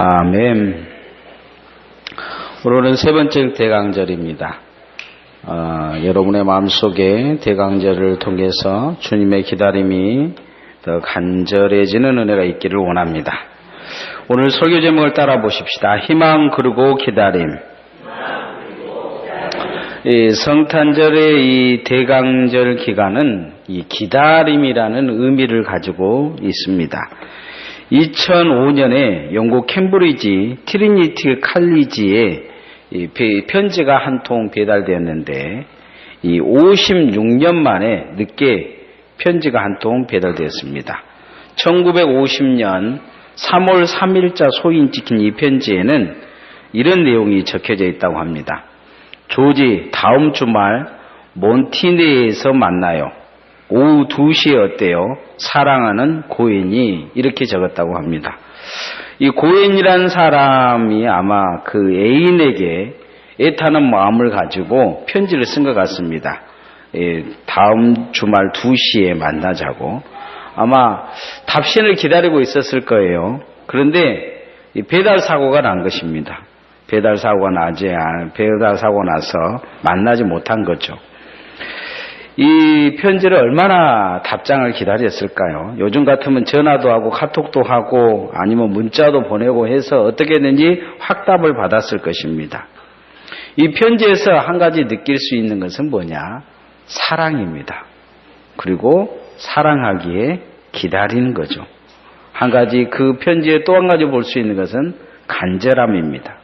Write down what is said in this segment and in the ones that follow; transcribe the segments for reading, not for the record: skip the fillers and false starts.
아멘. 오늘은 세 번째 대강절입니다. 여러분의 마음속에 대강절을 통해서 주님의 기다림이 더 간절해지는 은혜가 있기를 원합니다. 오늘 설교 제목을 따라 보십시다. 희망 그리고 기다림. 이 성탄절의 이 대강절 기간은 이 기다림이라는 의미를 가지고 있습니다. 2005년에 영국 캠브리지 트리니티 칼리지에 편지가 한 통 배달되었는데 이 56년 만에 늦게 편지가 한 통 배달되었습니다. 1950년 3월 3일자 소인 찍힌 이 편지에는 이런 내용이 적혀져 있다고 합니다. 조지, 다음 주말 몬티네에서 만나요. 오후 2시에 어때요? 사랑하는 고엔이, 이렇게 적었다고 합니다. 이 고엔이라는 사람이 아마 그 애인에게 애타는 마음을 가지고 편지를 쓴 것 같습니다. 다음 주말 2시에 만나자고. 아마 답신을 기다리고 있었을 거예요. 그런데 이 배달 사고가 난 것입니다. 배달 사고가 나서 만나지 못한 거죠. 이 편지를 얼마나 답장을 기다렸을까요? 요즘 같으면 전화도 하고 카톡도 하고 아니면 문자도 보내고 해서 어떻게든지 확답을 받았을 것입니다. 이 편지에서 한 가지 느낄 수 있는 것은 뭐냐? 사랑입니다. 그리고 사랑하기에 기다리는 거죠. 한 가지 그 편지에 또 한 가지 볼 수 있는 것은 간절함입니다.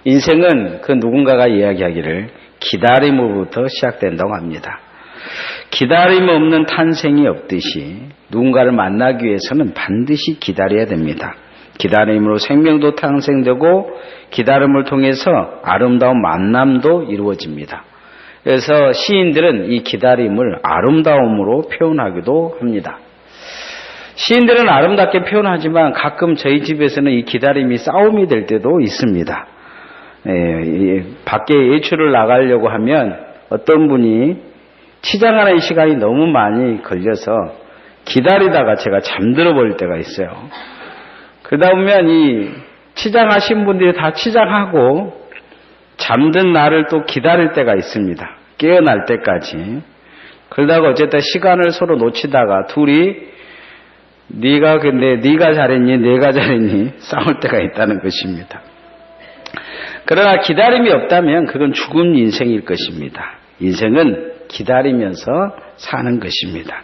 인생은 그 누군가가 이야기하기를 기다림으로부터 시작된다고 합니다. 기다림 없는 탄생이 없듯이 누군가를 만나기 위해서는 반드시 기다려야 됩니다. 기다림으로 생명도 탄생되고 기다림을 통해서 아름다운 만남도 이루어집니다. 그래서 시인들은 이 기다림을 아름다움으로 표현하기도 합니다. 시인들은 아름답게 표현하지만 가끔 저희 집에서는 이 기다림이 싸움이 될 때도 있습니다. 밖에 외출을 나가려고 하면 어떤 분이 치장하는 시간이 너무 많이 걸려서 기다리다가 제가 잠들어 버릴 때가 있어요. 그러다 보면 이 치장하신 분들이 다 치장하고 잠든 나를 또 기다릴 때가 있습니다. 깨어날 때까지. 그러다가 어쨌든 시간을 서로 놓치다가 둘이 네가 잘했니 내가 잘했니 싸울 때가 있다는 것입니다. 그러나 기다림이 없다면 그건 죽은 인생일 것입니다. 인생은 기다리면서 사는 것입니다.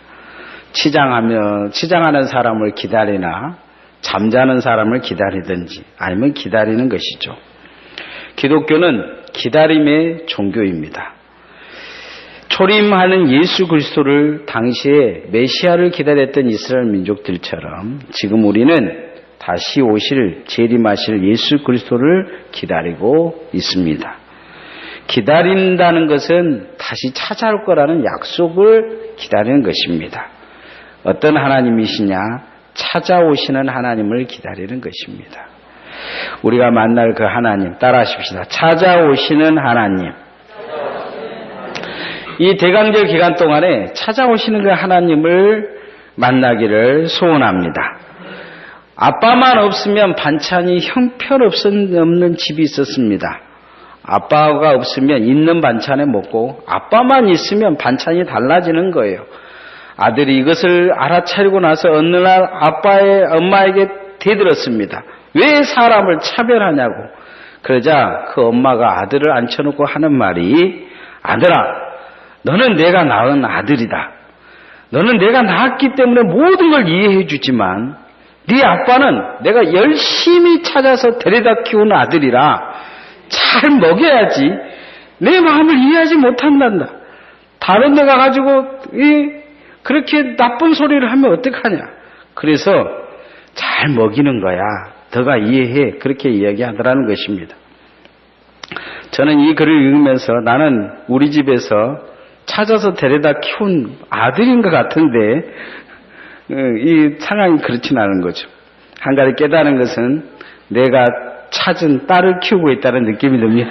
치장하는 사람을 기다리나 잠자는 사람을 기다리든지 아니면 기다리는 것이죠. 기독교는 기다림의 종교입니다. 초림하는 예수 그리스도를 당시에 메시아를 기다렸던 이스라엘 민족들처럼 지금 우리는 다시 오실 재림하실 예수 그리스도를 기다리고 있습니다. 기다린다는 것은 다시 찾아올 거라는 약속을 기다리는 것입니다. 어떤 하나님이시냐? 찾아오시는 하나님을 기다리는 것입니다. 우리가 만날 그 하나님 따라하십시다. 찾아오시는 하나님. 이 대강절 기간 동안에 찾아오시는 그 하나님을 만나기를 소원합니다. 아빠만 없으면 반찬이 형편없는 집이 있었습니다. 아빠가 없으면 있는 반찬에 먹고 아빠만 있으면 반찬이 달라지는 거예요. 아들이 이것을 알아차리고 나서 어느 날 엄마에게 대들었습니다. 왜 사람을 차별하냐고. 그러자 그 엄마가 아들을 앉혀놓고 하는 말이 아들아, 너는 내가 낳은 아들이다. 너는 내가 낳았기 때문에 모든 걸 이해해 주지만 네 아빠는 내가 열심히 찾아서 데려다 키운 아들이라 잘 먹여야지 내 마음을 이해하지 못한단다. 다른 데 가가지고 그렇게 나쁜 소리를 하면 어떡하냐. 그래서 잘 먹이는 거야. 너가 이해해. 그렇게 이야기하더라는 것입니다. 저는 이 글을 읽으면서 나는 우리 집에서 찾아서 데려다 키운 아들인 것 같은데 이 상황이 그렇진 않은 거죠. 한 가지 깨달은 것은 내가 찾은 딸을 키우고 있다는 느낌이 듭니다.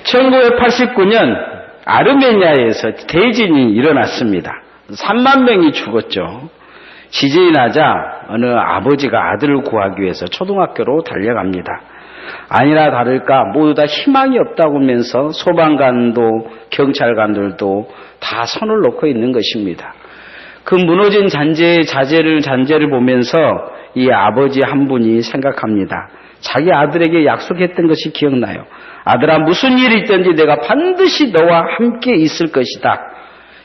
1989년 아르메니아에서 대진이 일어났습니다. 3만 명이 죽었죠. 지진이 나자 어느 아버지가 아들을 구하기 위해서 초등학교로 달려갑니다. 아니나 다를까 모두 다 희망이 없다고 하면서 소방관도 경찰관들도 다 손을 놓고 있는 것입니다. 그 무너진 잔재를 보면서 이 아버지 한 분이 생각합니다. 자기 아들에게 약속했던 것이 기억나요. 아들아, 무슨 일이 있든지 내가 반드시 너와 함께 있을 것이다.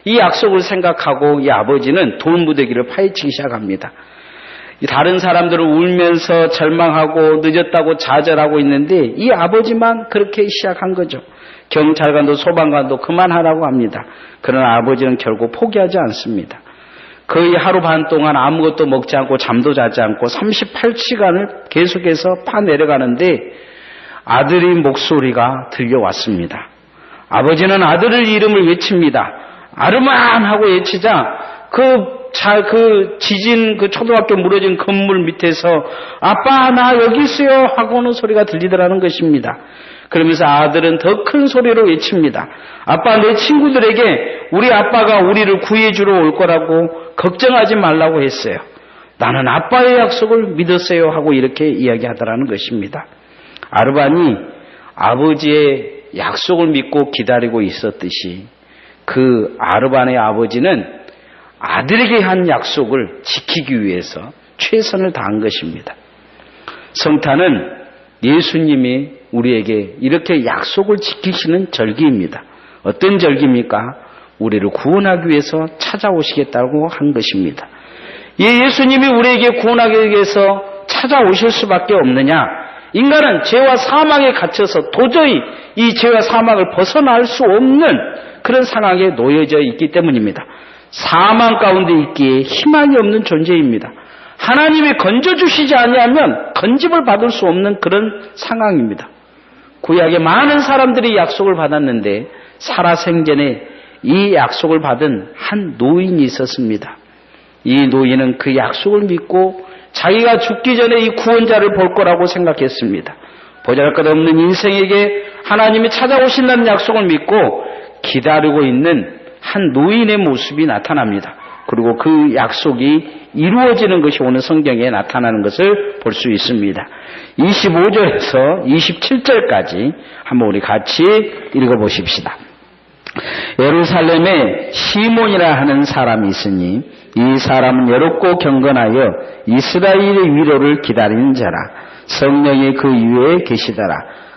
이 약속을 생각하고 이 아버지는 돌무더기를 파헤치기 시작합니다. 다른 사람들은 울면서 절망하고 늦었다고 좌절하고 있는데 이 아버지만 그렇게 시작한 거죠. 경찰관도 소방관도 그만하라고 합니다. 그러나 아버지는 결국 포기하지 않습니다. 거의 하루 반 동안 아무것도 먹지 않고 잠도 자지 않고 38시간을 계속해서 파내려가는데 아들의 목소리가 들려왔습니다. 아버지는 아들의 이름을 외칩니다. 아르만 하고 외치자 지진 초등학교 무너진 건물 밑에서 아빠 나 여기 있어요 하고 오는 소리가 들리더라는 것입니다. 그러면서 아들은 더 큰 소리로 외칩니다. 아빠, 내 친구들에게 우리 아빠가 우리를 구해주러 올 거라고 걱정하지 말라고 했어요. 나는 아빠의 약속을 믿었어요 하고 이렇게 이야기하더라는 것입니다. 아르반이 아버지의 약속을 믿고 기다리고 있었듯이 그 아르반의 아버지는 아들에게 한 약속을 지키기 위해서 최선을 다한 것입니다. 성탄은 예수님이 우리에게 이렇게 약속을 지키시는 절기입니다. 어떤 절기입니까? 우리를 구원하기 위해서 찾아오시겠다고 한 것입니다. 예수님이 우리에게 구원하기 위해서 찾아오실 수밖에 없느냐? 인간은 죄와 사망에 갇혀서 도저히 이 죄와 사망을 벗어날 수 없는 그런 상황에 놓여져 있기 때문입니다. 사망 가운데 있기에 희망이 없는 존재입니다. 하나님이 건져주시지 아니하면 건짐을 받을 수 없는 그런 상황입니다. 구약에 많은 사람들이 약속을 받았는데 살아생전에 이 약속을 받은 한 노인이 있었습니다. 이 노인은 그 약속을 믿고 자기가 죽기 전에 이 구원자를 볼 거라고 생각했습니다. 보잘것없는 인생에게 하나님이 찾아오신다는 약속을 믿고 기다리고 있는 한 노인의 모습이 나타납니다. 그리고 그 약속이 이루어지는 것이 오늘 성경에 나타나는 것을 볼 수 있습니다. 25절에서 27절까지 한번 우리 같이 읽어보십시다. 예루살렘에 시몬이라 하는 사람이 있으니 이 사람은 여롭고 경건하여 이스라엘의 위로를 기다리는 자라. 성령이 그 위에 계시더라.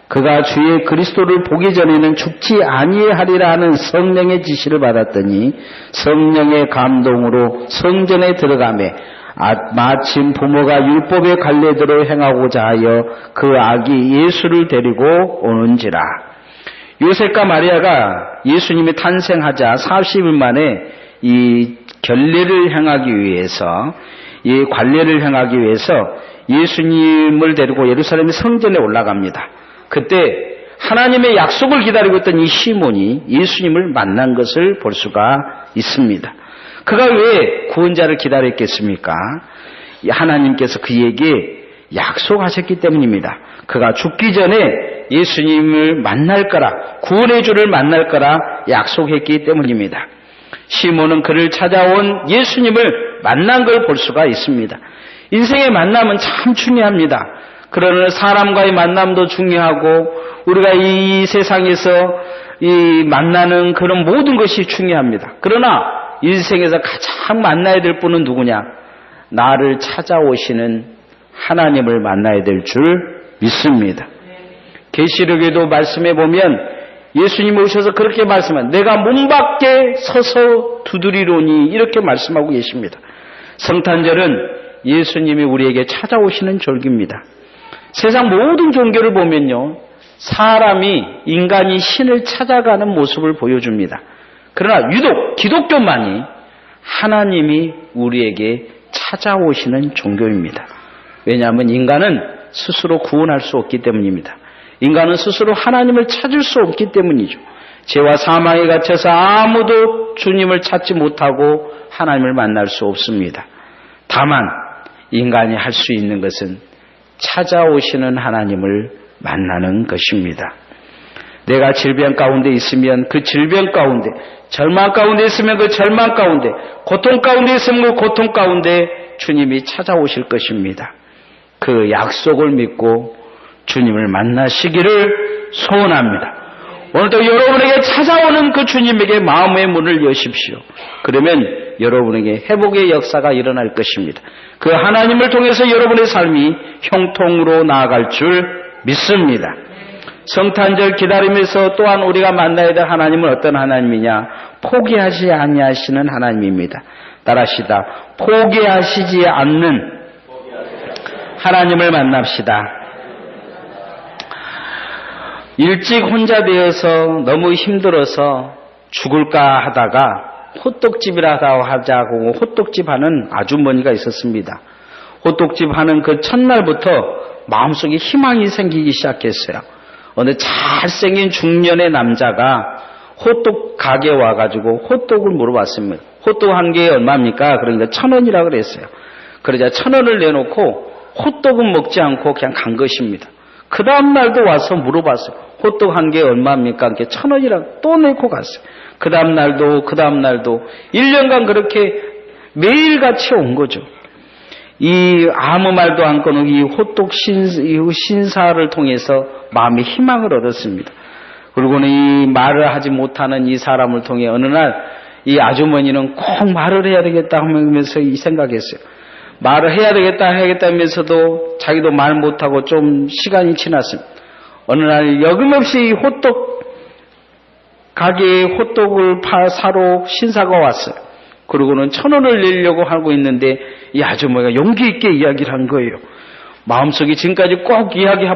그가 주의 그리스도를 보기 전에는 죽지 아니하리라 하는 성령의 지시를 받았더니 성령의 감동으로 성전에 들어가매 마침 부모가 율법의 관례대로 행하고자 하여 그 아기 예수를 데리고 오는지라. 요셉과 마리아가 예수님이 탄생하자 40일 만에 이 결례를 행하기 위해서 이 관례를 행하기 위해서 예수님을 데리고 예루살렘 성전에 올라갑니다. 그때 하나님의 약속을 기다리고 있던 이 시몬이 예수님을 만난 것을 볼 수가 있습니다. 그가 왜 구원자를 기다렸겠습니까? 하나님께서 그에게 약속하셨기 때문입니다. 그가 죽기 전에 예수님을 만날 거라, 구원의 주를 만날 거라 약속했기 때문입니다. 시몬은 그를 찾아온 예수님을 만난 걸 볼 수가 있습니다. 인생의 만남은 참 중요합니다. 그러나 사람과의 만남도 중요하고 우리가 이 세상에서 이 만나는 그런 모든 것이 중요합니다. 그러나 인생에서 가장 만나야 될 분은 누구냐? 나를 찾아오시는 하나님을 만나야 될 줄 믿습니다. 계시록에도 말씀해 보면 예수님 오셔서 그렇게 말씀한 내가 문 밖에 서서 두드리로니 이렇게 말씀하고 계십니다. 성탄절은 예수님이 우리에게 찾아오시는 절기입니다. 세상 모든 종교를 보면요, 인간이 신을 찾아가는 모습을 보여줍니다. 그러나 유독 기독교만이 하나님이 우리에게 찾아오시는 종교입니다. 왜냐하면 인간은 스스로 구원할 수 없기 때문입니다. 인간은 스스로 하나님을 찾을 수 없기 때문이죠. 죄와 사망에 갇혀서 아무도 주님을 찾지 못하고 하나님을 만날 수 없습니다. 다만 인간이 할 수 있는 것은 찾아오시는 하나님을 만나는 것입니다. 내가 질병 가운데 있으면 그 질병 가운데, 절망 가운데 있으면 그 절망 가운데, 고통 가운데 있으면 그 고통 가운데 주님이 찾아오실 것입니다. 그 약속을 믿고 주님을 만나시기를 소원합니다. 오늘도 여러분에게 찾아오는 그 주님에게 마음의 문을 여십시오. 그러면 여러분에게 회복의 역사가 일어날 것입니다. 그 하나님을 통해서 여러분의 삶이 형통으로 나아갈 줄 믿습니다. 성탄절 기다리면서 또한 우리가 만나야 될 하나님은 어떤 하나님이냐? 포기하지 아니하시는 하나님입니다. 따라하시다. 포기하시지 않는 하나님을 만납시다. 일찍 혼자 되어서 너무 힘들어서 죽을까 하다가 호떡집이라고 하자고 호떡집 하는 아주머니가 있었습니다. 호떡집 하는 그 첫날부터 마음속에 희망이 생기기 시작했어요. 어느 잘생긴 중년의 남자가 호떡 가게에 와가지고 호떡을 물어봤습니다. 호떡 한 개에 얼마입니까? 그러니까 1,000원이라고 그랬어요. 그러자 1,000원을 내놓고 호떡은 먹지 않고 그냥 간 것입니다. 그 다음날도 와서 물어봤어요. 호떡 한 개에 얼마입니까? 이렇게 1,000원이라고 또 내고 갔어요. 그 다음날도 1년간 그렇게 매일같이 온 거죠. 이 아무 말도 안 꺼놓은 이 호떡 신사를 통해서 마음의 희망을 얻었습니다. 그리고는 이 말을 하지 못하는 이 사람을 통해 어느 날 이 아주머니는 꼭 말을 해야 되겠다 하면서 이 생각했어요. 말을 해야 되겠다 하면서도 자기도 말 못하고 좀 시간이 지났습니다. 어느 날 여금없이 호떡 가게에 호떡을 사러 신사가 왔어요. 그리고는 1,000원을 내려고 하고 있는데 이 아주머니가 용기 있게 이야기를 한 거예요. 마음속에 지금까지 꼭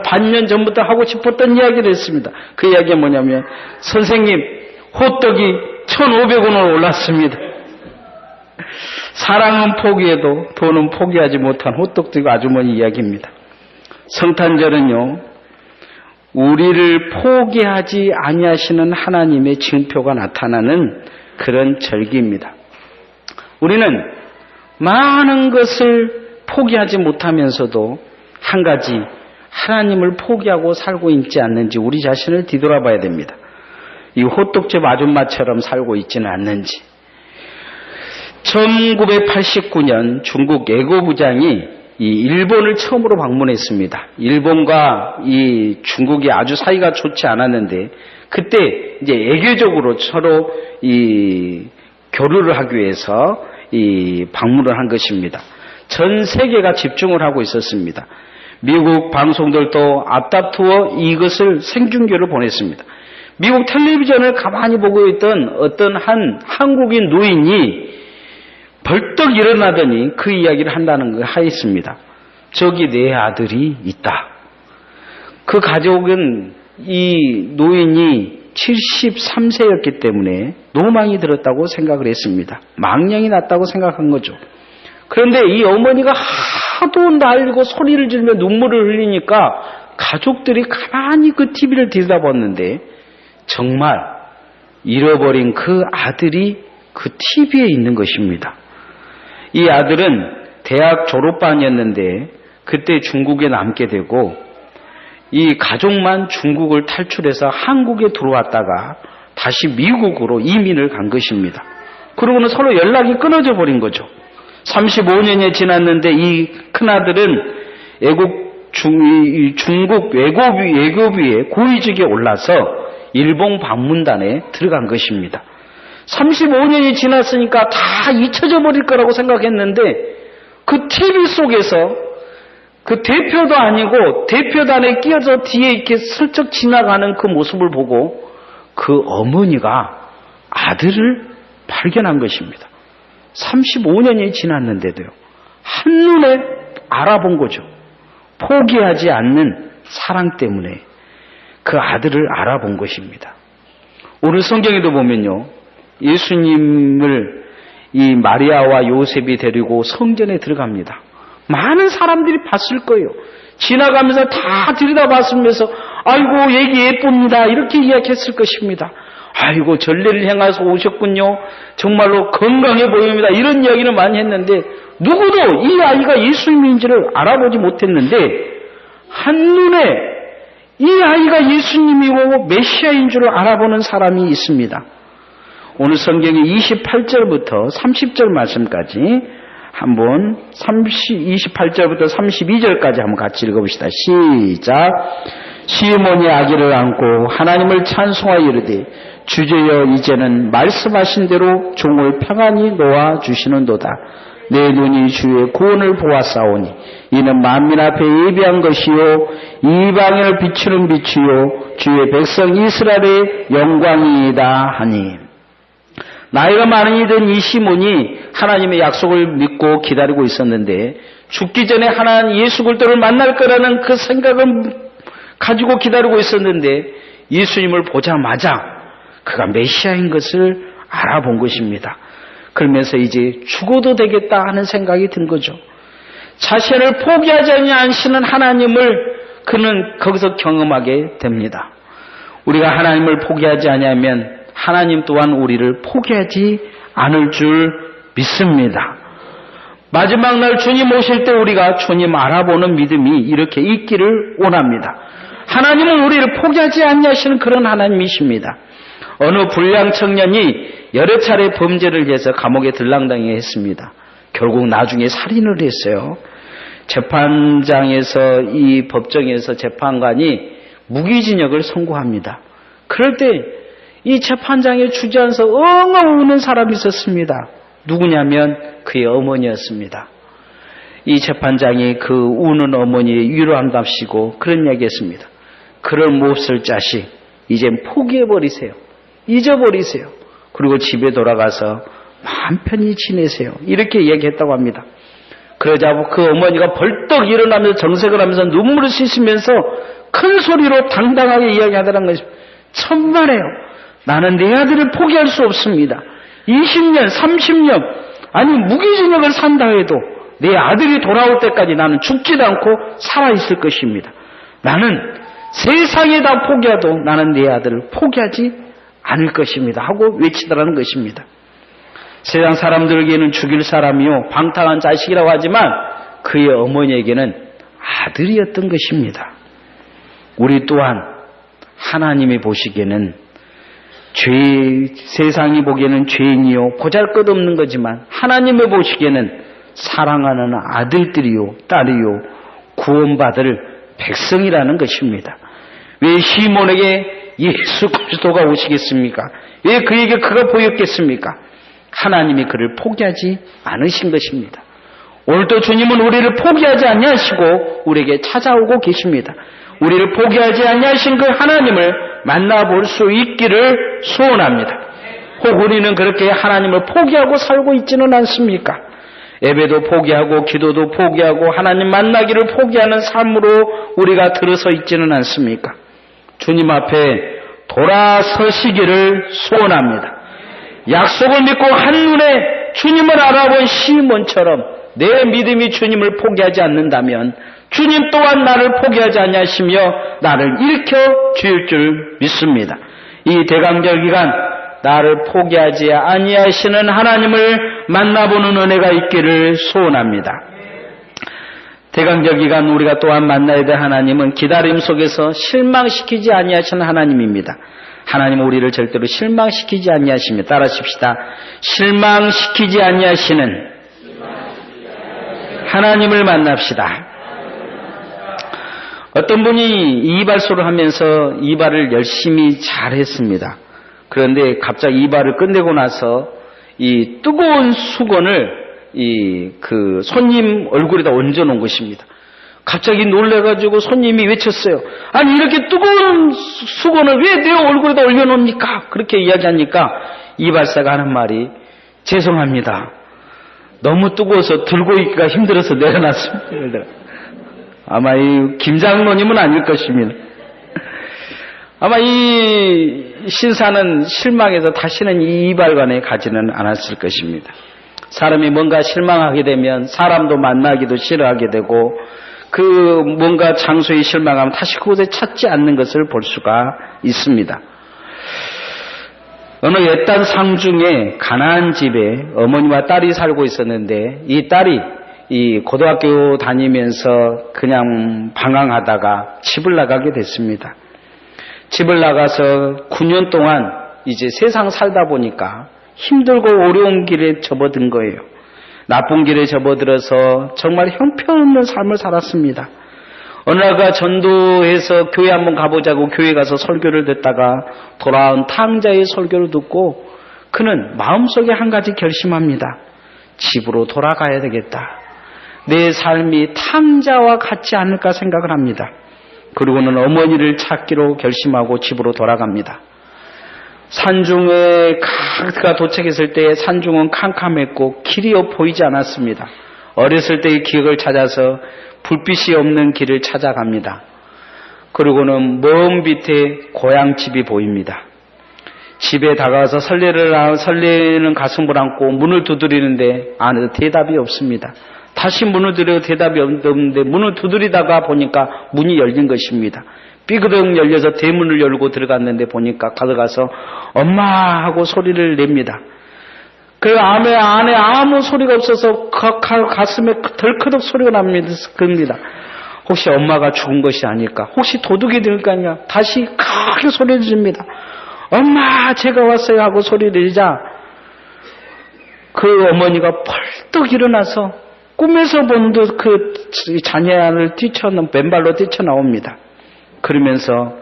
반년 전부터 하고 싶었던 이야기를 했습니다. 그 이야기가 뭐냐면, 선생님, 호떡이 1,500원으로 올랐습니다. 사랑은 포기해도 돈은 포기하지 못한 호떡집 아주머니 이야기입니다. 성탄절은요, 우리를 포기하지 아니하시는 하나님의 징표가 나타나는 그런 절기입니다. 우리는 많은 것을 포기하지 못하면서도 한 가지 하나님을 포기하고 살고 있지 않는지 우리 자신을 뒤돌아봐야 됩니다. 이 호떡집 아줌마처럼 살고 있지는 않는지. 1989년 중국 애고부장이 이 일본을 처음으로 방문했습니다. 일본과 이 중국이 아주 사이가 좋지 않았는데 그때 이제 애교적으로 서로 이 교류를 하기 위해서 이 방문을 한 것입니다. 전 세계가 집중을 하고 있었습니다. 미국 방송들도 앞다투어 이것을 생중계로 보냈습니다. 미국 텔레비전을 가만히 보고 있던 어떤 한 한국인 노인이 벌떡 일어나더니 그 이야기를 한다는 걸 하였습니다. 저기 내 아들이 있다. 그 가족은 이 노인이 73세였기 때문에 노망이 들었다고 생각을 했습니다. 망령이 났다고 생각한 거죠. 그런데 이 어머니가 하도 날리고 소리를 지르며 눈물을 흘리니까 가족들이 가만히 그 TV를 들여다봤는데 정말 잃어버린 그 아들이 그 TV에 있는 것입니다. 이 아들은 대학 졸업반이었는데 그때 중국에 남게 되고 이 가족만 중국을 탈출해서 한국에 들어왔다가 다시 미국으로 이민을 간 것입니다. 그러고는 서로 연락이 끊어져 버린 거죠. 35년이 지났는데 이 큰아들은 중국 외교부의 고위직에 올라서 일본 방문단에 들어간 것입니다. 35년이 지났으니까 다 잊혀져 버릴 거라고 생각했는데 그 TV 속에서 그 대표도 아니고 대표단에 끼어서 뒤에 이렇게 슬쩍 지나가는 그 모습을 보고 그 어머니가 아들을 발견한 것입니다. 35년이 지났는데도요. 한눈에 알아본 거죠. 포기하지 않는 사랑 때문에 그 아들을 알아본 것입니다. 오늘 성경에도 보면요. 예수님을 이 마리아와 요셉이 데리고 성전에 들어갑니다. 많은 사람들이 봤을 거예요. 지나가면서 다 들여다봤으면서 아이고 얘기 예쁩니다. 이렇게 이야기했을 것입니다. 아이고 전례를 행해서 오셨군요. 정말로 건강해 보입니다. 이런 이야기를 많이 했는데 누구도 이 아이가 예수님인지를 알아보지 못했는데 한눈에 이 아이가 예수님이고 메시아인 줄 알아보는 사람이 있습니다. 오늘 성경의 28절부터 30절 말씀까지 한번 28절부터 32절까지 한번 같이 읽어봅시다. 시작. 시몬이 아기를 안고 하나님을 찬송하여 이르되 주제여 이제는 말씀하신 대로 종을 평안히 놓아 주시는도다. 내 눈이 주의 구원을 보았사오니 이는 만민 앞에 예비한 것이요 이방인을 비추는 빛이요 주의 백성 이스라엘의 영광이다 하니. 나이가 많이 든 이 시몬이 하나님의 약속을 믿고 기다리고 있었는데 죽기 전에 하나님 예수 그리스도를 만날 거라는 그 생각을 가지고 기다리고 있었는데 예수님을 보자마자 그가 메시아인 것을 알아본 것입니다. 그러면서 이제 죽어도 되겠다 하는 생각이 든 거죠. 자신을 포기하지 않으시는 하나님을 그는 거기서 경험하게 됩니다. 우리가 하나님을 포기하지 않으면 하나님 또한 우리를 포기하지 않을 줄 믿습니다. 마지막 날 주님 오실 때 우리가 주님 알아보는 믿음이 이렇게 있기를 원합니다. 하나님은 우리를 포기하지 않으시는 그런 하나님이십니다. 어느 불량 청년이 여러 차례 범죄를 해서 감옥에 들락당해 했습니다. 결국 나중에 살인을 했어요. 재판장에서 이 법정에서 재판관이 무기징역을 선고합니다. 그럴 때 이 재판장에 주저앉아서 엉엉 우는 사람이 있었습니다. 누구냐면 그의 어머니였습니다. 이 재판장이 그 우는 어머니의 위로한답시고 그런 이야기했습니다. 그럴 몹쓸 자식 이젠 포기해버리세요. 잊어버리세요. 그리고 집에 돌아가서 마음 편히 지내세요. 이렇게 이야기했다고 합니다. 그러자 그 어머니가 벌떡 일어나면서 정색을 하면서 눈물을 씻으면서 큰 소리로 당당하게 이야기하더라는 것입니다. 천만에요. 나는 내 아들을 포기할 수 없습니다. 20년, 30년, 아니 무기징역을 산다 해도 내 아들이 돌아올 때까지 나는 죽지도 않고 살아있을 것입니다. 나는 세상에 다 포기해도 나는 내 아들을 포기하지 않을 것입니다. 하고 외치더라는 것입니다. 세상 사람들에게는 죽일 사람이요 방탕한 자식이라고 하지만 그의 어머니에게는 아들이었던 것입니다. 우리 또한 하나님이 보시기에는 세상이 보기에는 죄인이요 보잘것없는 거지만 하나님이 보시기에는 사랑하는 아들들이요 딸이요 구원받을 백성이라는 것입니다. 왜 시몬에게 예수 그리스도가 오시겠습니까? 왜 그에게 그가 보였겠습니까? 하나님이 그를 포기하지 않으신 것입니다. 오늘도 주님은 우리를 포기하지 아니하시고 우리에게 찾아오고 계십니다. 우리를 포기하지 아니하신 그 하나님을 만나볼 수 있기를 소원합니다. 혹 우리는 그렇게 하나님을 포기하고 살고 있지는 않습니까? 예배도 포기하고 기도도 포기하고 하나님 만나기를 포기하는 삶으로 우리가 들어서 있지는 않습니까? 주님 앞에 돌아서시기를 소원합니다. 약속을 믿고 한눈에 주님을 알아본 시몬처럼 내 믿음이 주님을 포기하지 않는다면 주님 또한 나를 포기하지 아니하시며 나를 일으켜 주실 줄 믿습니다. 이 대강절 기간 나를 포기하지 아니하시는 하나님을 만나보는 은혜가 있기를 소원합니다. 대강절 기간 우리가 또한 만나야 될 하나님은 기다림 속에서 실망시키지 아니하시는 하나님입니다. 하나님은 우리를 절대로 실망시키지 아니하시며 따라하십시다. 실망시키지 아니하시는 하나님을 만납시다. 어떤 분이 이발소를 하면서 이발을 열심히 잘했습니다. 그런데 갑자기 이발을 끝내고 나서 이 뜨거운 수건을 그 손님 얼굴에다 얹어놓은 것입니다. 갑자기 놀래가지고 손님이 외쳤어요. 아니 이렇게 뜨거운 수건을 왜 내 얼굴에다 올려놓습니까? 그렇게 이야기하니까 이발사가 하는 말이 죄송합니다. 너무 뜨거워서 들고 있기가 힘들어서 내려놨습니다. 아마 이 김장로님은 아닐 것입니다. 아마 이 신사는 실망해서 다시는 이 이발관에 가지는 않았을 것입니다. 사람이 뭔가 실망하게 되면 사람도 만나기도 싫어하게 되고 그 뭔가 장소에 실망하면 다시 그곳에 찾지 않는 것을 볼 수가 있습니다. 어느 옛날 상중에 가나안 집에 어머니와 딸이 살고 있었는데 이 딸이 이 고등학교 다니면서 그냥 방황하다가 집을 나가게 됐습니다. 집을 나가서 9년 동안 이제 세상 살다 보니까 힘들고 어려운 길에 접어든 거예요. 나쁜 길에 접어들어서 정말 형편없는 삶을 살았습니다. 어느 날가 전도해서 교회 한번 가보자고 교회 가서 설교를 듣다가 돌아온 탕자의 설교를 듣고 그는 마음속에 한 가지 결심합니다. 집으로 돌아가야 되겠다. 내 삶이 탕자와 같지 않을까 생각을 합니다. 그리고는 어머니를 찾기로 결심하고 집으로 돌아갑니다. 산중에 그가 도착했을 때 산중은 캄캄했고 길이 보이지 않았습니다. 어렸을 때의 기억을 찾아서 불빛이 없는 길을 찾아갑니다. 그리고는 먼 밑에 고향집이 보입니다. 집에 다가와서 설레는 가슴을 안고 문을 두드리는데 안에서 대답이 없습니다. 다시 문을 두드려 대답이 없는데 문을 두드리다가 보니까 문이 열린 것입니다. 삐그덕 열려서 대문을 열고 들어갔는데 보니까 들어가서 엄마 하고 소리를 냅니다. 그 안에 아무 소리가 없어서 가슴에 덜커덕 소리가 납니다. 혹시 엄마가 죽은 것이 아닐까? 혹시 도둑이 될까냐? 다시 크게 소리를 지릅니다. 엄마 제가 왔어요 하고 소리를 내자 그 어머니가 펄떡 일어나서 꿈에서 본 듯 그 자녀를 맨발로 뛰쳐나옵니다. 그러면서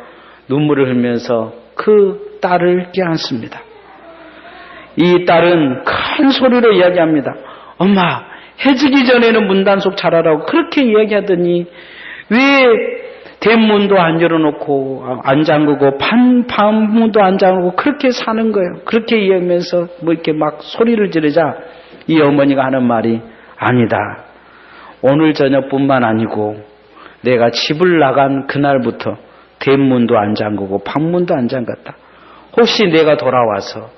눈물을 흘리면서 그 딸을 껴안습니다. 이 딸은 큰 소리로 이야기합니다. 엄마, 해지기 전에는 문단속 잘하라고 그렇게 이야기하더니 왜 대문도 안 열어놓고 안 잠그고 반문도 안 잠그고 그렇게 사는 거예요. 그렇게 이야기하면서 이렇게 막 소리를 지르자 이 어머니가 하는 말이 아니다. 오늘 저녁뿐만 아니고 내가 집을 나간 그날부터 대문도 안 잠그고 방문도 안 잠갔다. 혹시 내가 돌아와서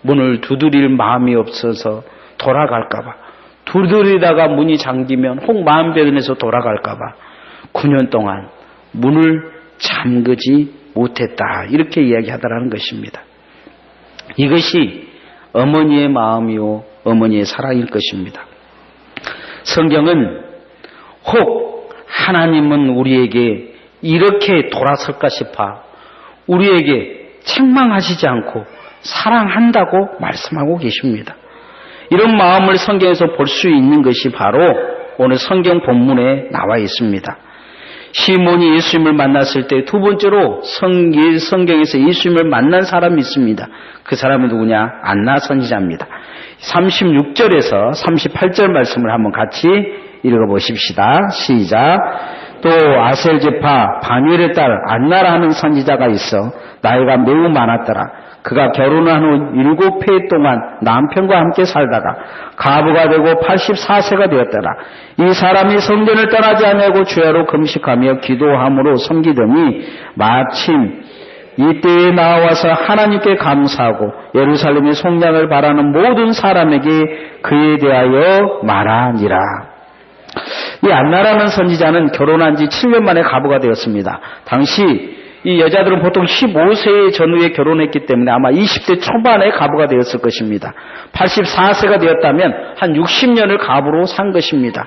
문을 두드릴 마음이 없어서 돌아갈까봐 두드리다가 문이 잠기면 혹 마음 변해서 돌아갈까봐 9년 동안 문을 잠그지 못했다. 이렇게 이야기하더라는 것입니다. 이것이 어머니의 마음이요 어머니의 사랑일 것입니다. 성경은 혹 하나님은 우리에게 이렇게 돌아설까 싶어 우리에게 책망하시지 않고 사랑한다고 말씀하고 계십니다. 이런 마음을 성경에서 볼 수 있는 것이 바로 오늘 성경 본문에 나와 있습니다. 시몬이 예수님을 만났을 때 두 번째로 성경에서 예수님을 만난 사람이 있습니다. 그 사람은 누구냐? 안나 선지자입니다. 36절에서 38절 말씀을 한번 같이 읽어보십시다. 시작. 또 아셀 지파 바누엘의 딸 안나라 하는 선지자가 있어 나이가 매우 많았더라. 그가 결혼한 후 7해 동안 남편과 함께 살다가 가부가 되고 84세가 되었더라. 이 사람이 성전을 떠나지 아니하고 주야로 금식하며 기도함으로 섬기더니 마침 이때에 나와서 하나님께 감사하고 예루살렘의 속량을 바라는 모든 사람에게 그에 대하여 말하니라. 이 안나라는 선지자는 결혼한 지 7년 만에 가부가 되었습니다. 당시 이 여자들은 보통 15세 전후에 결혼했기 때문에 아마 20대 초반에 가부가 되었을 것입니다. 84세가 되었다면 한 60년을 가부로 산 것입니다.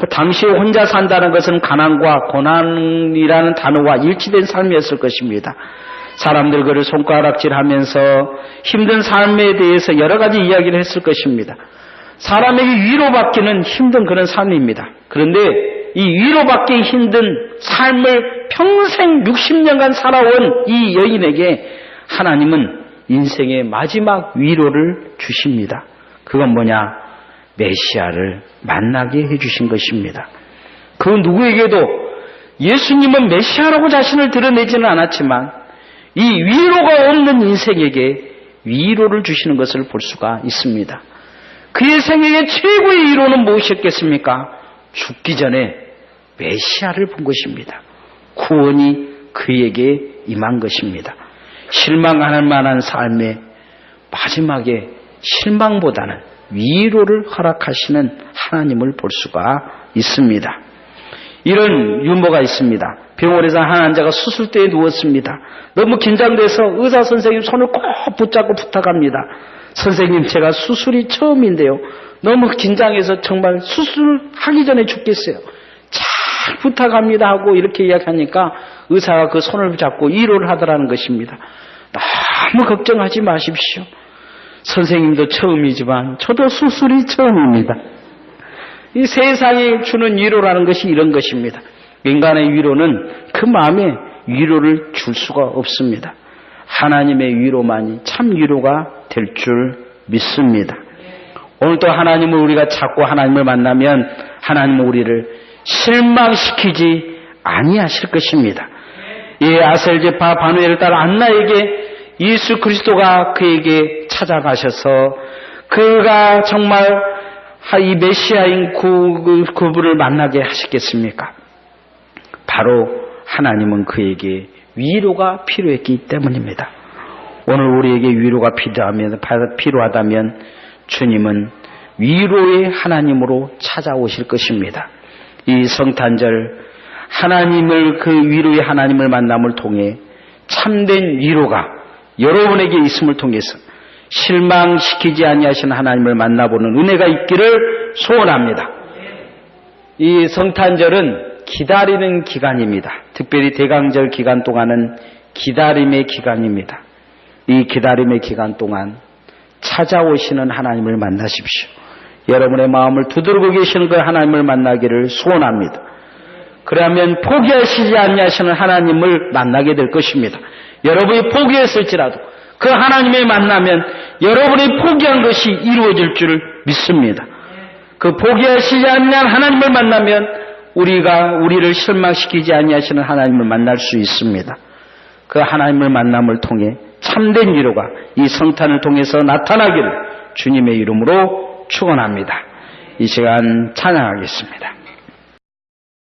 당시에 혼자 산다는 것은 가난과 고난이라는 단어와 일치된 삶이었을 것입니다. 사람들 그를 손가락질하면서 힘든 삶에 대해서 여러 가지 이야기를 했을 것입니다. 사람에게 위로받기는 힘든 그런 삶입니다. 그런데 이 위로받기 힘든 삶을 평생 60년간 살아온 이 여인에게 하나님은 인생의 마지막 위로를 주십니다. 그건 뭐냐? 메시아를 만나게 해주신 것입니다. 그 누구에게도 예수님은 메시아라고 자신을 드러내지는 않았지만 이 위로가 없는 인생에게 위로를 주시는 것을 볼 수가 있습니다. 그의 생애의 최고의 위로는 무엇이었겠습니까? 죽기 전에 메시아를 본 것입니다. 구원이 그에게 임한 것입니다. 실망할 만한 삶의 마지막에 실망보다는 위로를 허락하시는 하나님을 볼 수가 있습니다. 이런 유머가 있습니다. 병원에서 한 환자가 수술대에 누웠습니다. 너무 긴장돼서 의사 선생님 손을 꼭 붙잡고 부탁합니다. 선생님, 제가 수술이 처음인데요. 너무 긴장해서 정말 수술하기 전에 죽겠어요. 잘 부탁합니다 하고 이렇게 이야기하니까 의사가 그 손을 잡고 위로를 하더라는 것입니다. 너무 걱정하지 마십시오. 선생님도 처음이지만 저도 수술이 처음입니다. 이 세상이 주는 위로라는 것이 이런 것입니다. 인간의 위로는 그 마음에 위로를 줄 수가 없습니다. 하나님의 위로만이 참 위로가 될 줄 믿습니다. 오늘도 하나님을 우리가 찾고 하나님을 만나면 하나님은 우리를 실망시키지 아니하실 것입니다. 이 아셀제파 바누엘을 따라 안나에게 예수 그리스도가 그에게 찾아가셔서 그가 정말 이 메시아인 그분을 만나게 하시겠습니까? 바로 하나님은 그에게 위로가 필요했기 때문입니다. 오늘 우리에게 위로가 필요하다면 주님은 위로의 하나님으로 찾아오실 것입니다. 이 성탄절 하나님을 그 위로의 하나님을 만남을 통해 참된 위로가 여러분에게 있음을 통해서 실망시키지 아니하시는 하나님을 만나보는 은혜가 있기를 소원합니다. 이 성탄절은 기다리는 기간입니다. 특별히 대강절 기간 동안은 기다림의 기간입니다. 이 기다림의 기간 동안 찾아오시는 하나님을 만나십시오. 여러분의 마음을 두드리고 계시는 그 하나님을 만나기를 소원합니다. 그러면 포기하시지 아니하시는 하나님을 만나게 될 것입니다. 여러분이 포기했을지라도 그 하나님을 만나면 여러분이 포기한 것이 이루어질 줄 믿습니다. 그 포기하시지 않는 하나님을 만나면 우리를 실망시키지 아니하시는 하나님을 만날 수 있습니다. 그 하나님을 만남을 통해 참된 위로가 이 성탄을 통해서 나타나기를 주님의 이름으로 축원합니다. 이 시간 찬양하겠습니다.